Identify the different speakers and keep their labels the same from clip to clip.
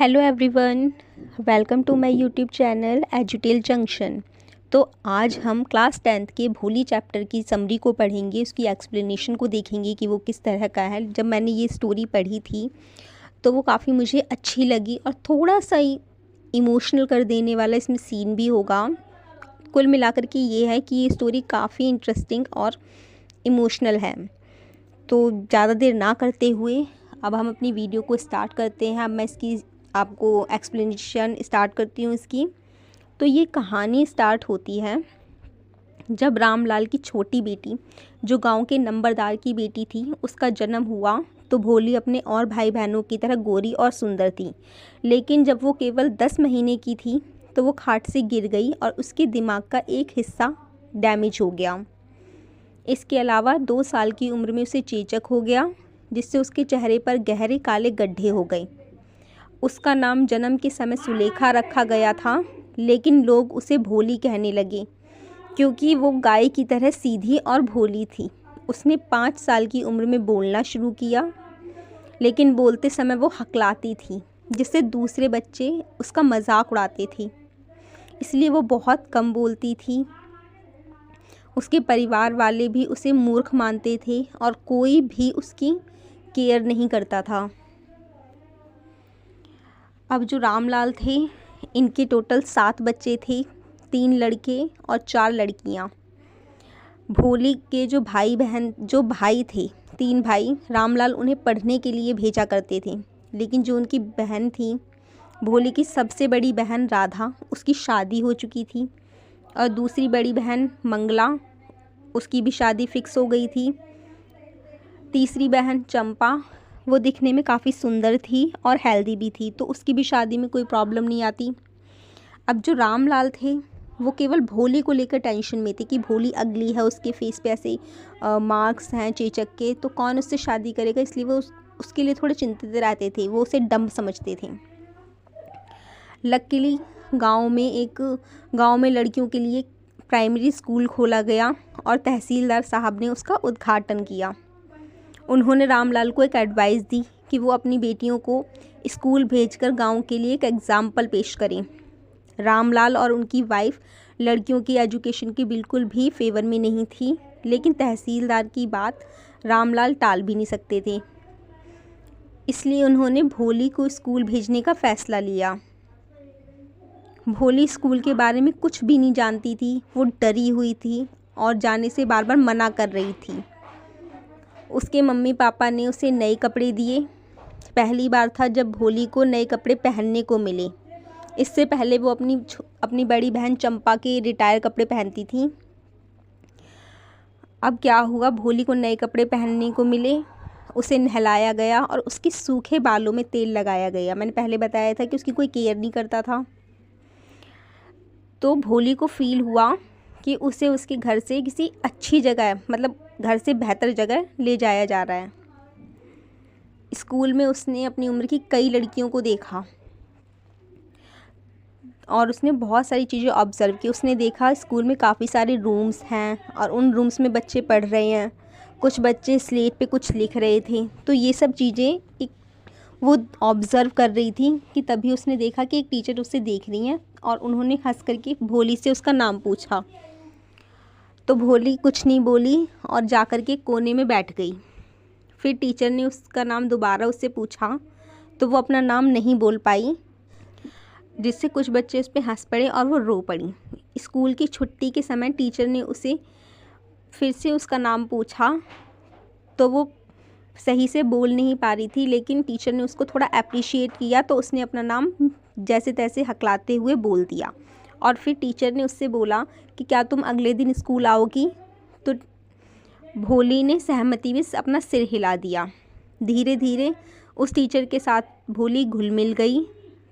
Speaker 1: Hello everyone, welcome to my YouTube channel Edutel junction. तो आज हम क्लास 10th के भोली चैप्टर की समरी को पढ़ेंगे, उसकी एक्सप्लेनेशन को देखेंगे कि वो किस तरह का है। जब मैंने ये स्टोरी पढ़ी थी तो वो काफ़ी मुझे अच्छी लगी और थोड़ा सा ही इमोशनल कर देने वाला इसमें सीन भी होगा। कुल मिलाकर के ये है कि ये स्टोरी काफ़ी इंटरेस्टिंग और इमोशनल है। तो ज़्यादा देर ना करते हुए अब हम अपनी वीडियो को स्टार्ट करते हैं। अब मैं इसकी आपको एक्सप्लेनेशन स्टार्ट करती हूँ इसकी। तो ये कहानी स्टार्ट होती है जब रामलाल की छोटी बेटी, जो गांव के नंबरदार की बेटी थी, उसका जन्म हुआ। तो भोली अपने और भाई बहनों की तरह गोरी और सुंदर थी, लेकिन जब वो केवल 10 महीने की थी तो वो खाट से गिर गई और उसके दिमाग का एक हिस्सा डैमेज हो गया। इसके अलावा 2 साल की उम्र में उसे चेचक हो गया, जिससे उसके चेहरे पर गहरे काले गड्ढे हो गए। उसका नाम जन्म के समय सुलेखा रखा गया था, लेकिन लोग उसे भोली कहने लगे क्योंकि वो गाय की तरह सीधी और भोली थी। उसने 5 साल की उम्र में बोलना शुरू किया, लेकिन बोलते समय वो हकलाती थी, जिससे दूसरे बच्चे उसका मजाक उड़ाते थे। इसलिए वो बहुत कम बोलती थी। उसके परिवार वाले भी उसे मूर्ख मानते थे और कोई भी उसकी केयर नहीं करता था। अब जो रामलाल थे, इनके टोटल 7 बच्चे थे, 3 लड़के और 4 लड़कियां। भोली के जो भाई थे, 3 भाई, रामलाल उन्हें पढ़ने के लिए भेजा करते थे। लेकिन जो उनकी बहन थी, भोली की सबसे बड़ी बहन राधा, उसकी शादी हो चुकी थी, और दूसरी बड़ी बहन मंगला, उसकी भी शादी फिक्स हो गई थी। तीसरी बहन चंपा, वो दिखने में काफ़ी सुंदर थी और हेल्दी भी थी, तो उसकी भी शादी में कोई प्रॉब्लम नहीं आती। अब जो रामलाल थे, वो केवल भोली को लेकर टेंशन में थे कि भोली अगली है, उसके फेस पे ऐसे मार्क्स हैं चेचक के, तो कौन उससे शादी करेगा। इसलिए वो उसके लिए थोड़े चिंतित रहते थे, वो उसे डम्ब समझते थे। लकीली गांव में लड़कियों के लिए प्राइमरी स्कूल खोला गया और तहसीलदार साहब ने उसका उद्घाटन किया। उन्होंने रामलाल को एक एडवाइस दी कि वो अपनी बेटियों को स्कूल भेजकर गांव के लिए एक एग्ज़ाम्पल पेश करें। रामलाल और उनकी वाइफ लड़कियों की एजुकेशन की बिल्कुल भी फेवर में नहीं थी, लेकिन तहसीलदार की बात रामलाल टाल भी नहीं सकते थे। इसलिए उन्होंने भोली को स्कूल भेजने का फ़ैसला लिया। भोली स्कूल के बारे में कुछ भी नहीं जानती थी, वो डरी हुई थी और जाने से बार बार मना कर रही थी। उसके मम्मी पापा ने उसे नए कपड़े दिए। पहली बार था जब भोली को नए कपड़े पहनने को मिले। इससे पहले वो अपनी बड़ी बहन चंपा के रिटायर कपड़े पहनती थी। अब क्या हुआ, भोली को नए कपड़े पहनने को मिले, उसे नहलाया गया और उसके सूखे बालों में तेल लगाया गया। मैंने पहले बताया था कि उसकी कोई केयर नहीं करता था। तो भोली को फील हुआ कि उसे उसके घर से किसी अच्छी जगह, मतलब घर से बेहतर जगह ले जाया जा रहा है। स्कूल में उसने अपनी उम्र की कई लड़कियों को देखा और उसने बहुत सारी चीज़ें ऑब्ज़र्व की। उसने देखा स्कूल में काफ़ी सारे रूम्स हैं और उन रूम्स में बच्चे पढ़ रहे हैं, कुछ बच्चे स्लेट पे कुछ लिख रहे थे। तो ये सब चीज़ें वो ऑब्ज़र्व कर रही थी कि तभी उसने देखा कि एक टीचर उससे देख रही हैं और उन्होंने हंस करके भोली से उसका नाम पूछा। तो भोली कुछ नहीं बोली और जाकर के कोने में बैठ गई। फिर टीचर ने उसका नाम दोबारा उससे पूछा, तो वो अपना नाम नहीं बोल पाई, जिससे कुछ बच्चे उस पर हंस पड़े और वो रो पड़ी। स्कूल की छुट्टी के समय टीचर ने उसे फिर से उसका नाम पूछा, तो वो सही से बोल नहीं पा रही थी, लेकिन टीचर ने उसको थोड़ा अप्रिशिएट किया, तो उसने अपना नाम जैसे तैसे हकलाते हुए बोल दिया। और फिर टीचर ने उससे बोला कि क्या तुम अगले दिन स्कूल आओगी। तो भोली ने सहमति में अपना सिर हिला दिया। धीरे धीरे उस टीचर के साथ भोली घुल मिल गई।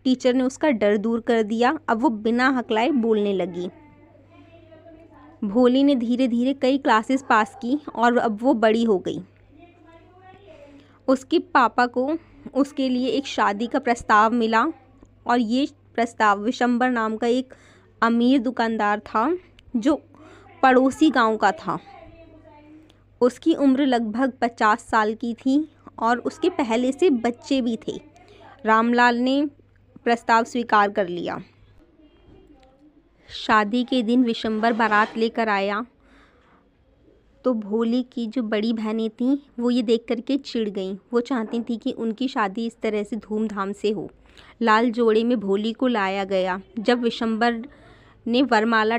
Speaker 1: टीचर ने उसका डर दूर कर दिया। अब वो बिना हकलाए बोलने लगी। भोली ने धीरे धीरे कई क्लासेस पास की और अब वो बड़ी हो गई। उसके पापा को उसके लिए एक शादी का प्रस्ताव मिला और ये प्रस्ताव विशंबर नाम का एक अमीर दुकानदार था, जो पड़ोसी गांव का था। उसकी उम्र लगभग 50 साल की थी और उसके पहले से बच्चे भी थे। रामलाल ने प्रस्ताव स्वीकार कर लिया। शादी के दिन विशंबर बारात लेकर आया तो भोली की जो बड़ी बहनें थीं वो ये देख कर के चिढ़ गईं। वो चाहती थी कि उनकी शादी इस तरह से धूमधाम से हो। लाल जोड़े में भोली को लाया गया। जब विशंबर ने वरमाला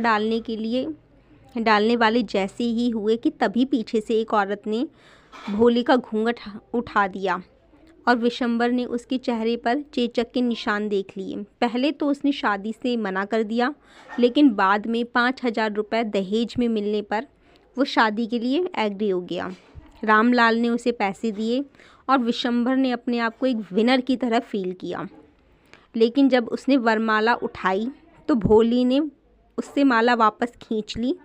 Speaker 1: डालने वाले जैसे ही हुए कि तभी पीछे से एक औरत ने भोली का घूंघट उठा दिया और विशंबर ने उसके चेहरे पर चेचक के निशान देख लिए। पहले तो उसने शादी से मना कर दिया, लेकिन बाद में 5,000 रुपये दहेज में मिलने पर वो शादी के लिए एग्री हो गया। रामलाल ने उसे पैसे दिए और विशंबर ने अपने आप को एक विनर की तरह फील किया। लेकिन जब उसने वरमाला उठाई तो भोली ने उससे माला वापस खींच ली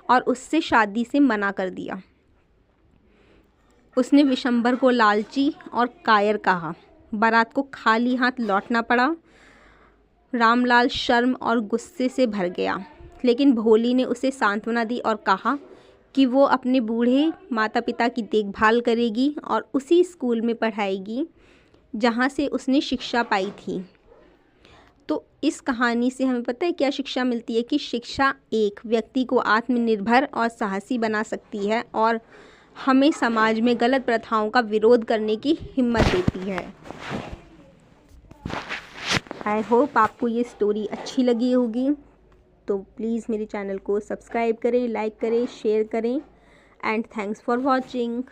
Speaker 1: और उससे शादी से मना कर दिया। उसने विशंबर को लालची और कायर कहा। बारात को खाली हाथ लौटना पड़ा। रामलाल शर्म और गुस्से से भर गया, लेकिन भोली ने उसे सांत्वना दी और कहा कि वो अपने बूढ़े माता पिता की देखभाल करेगी और उसी स्कूल में पढ़ाएगी जहाँ से उसने शिक्षा पाई थी। तो इस कहानी से हमें पता है क्या शिक्षा मिलती है कि शिक्षा एक व्यक्ति को आत्मनिर्भर और साहसी बना सकती है और हमें समाज में गलत प्रथाओं का विरोध करने की हिम्मत देती है। आई होप आपको ये स्टोरी अच्छी लगी होगी। तो प्लीज़ मेरे चैनल को सब्सक्राइब करें, लाइक करें, शेयर करें एंड थैंक्स फॉर वॉचिंग।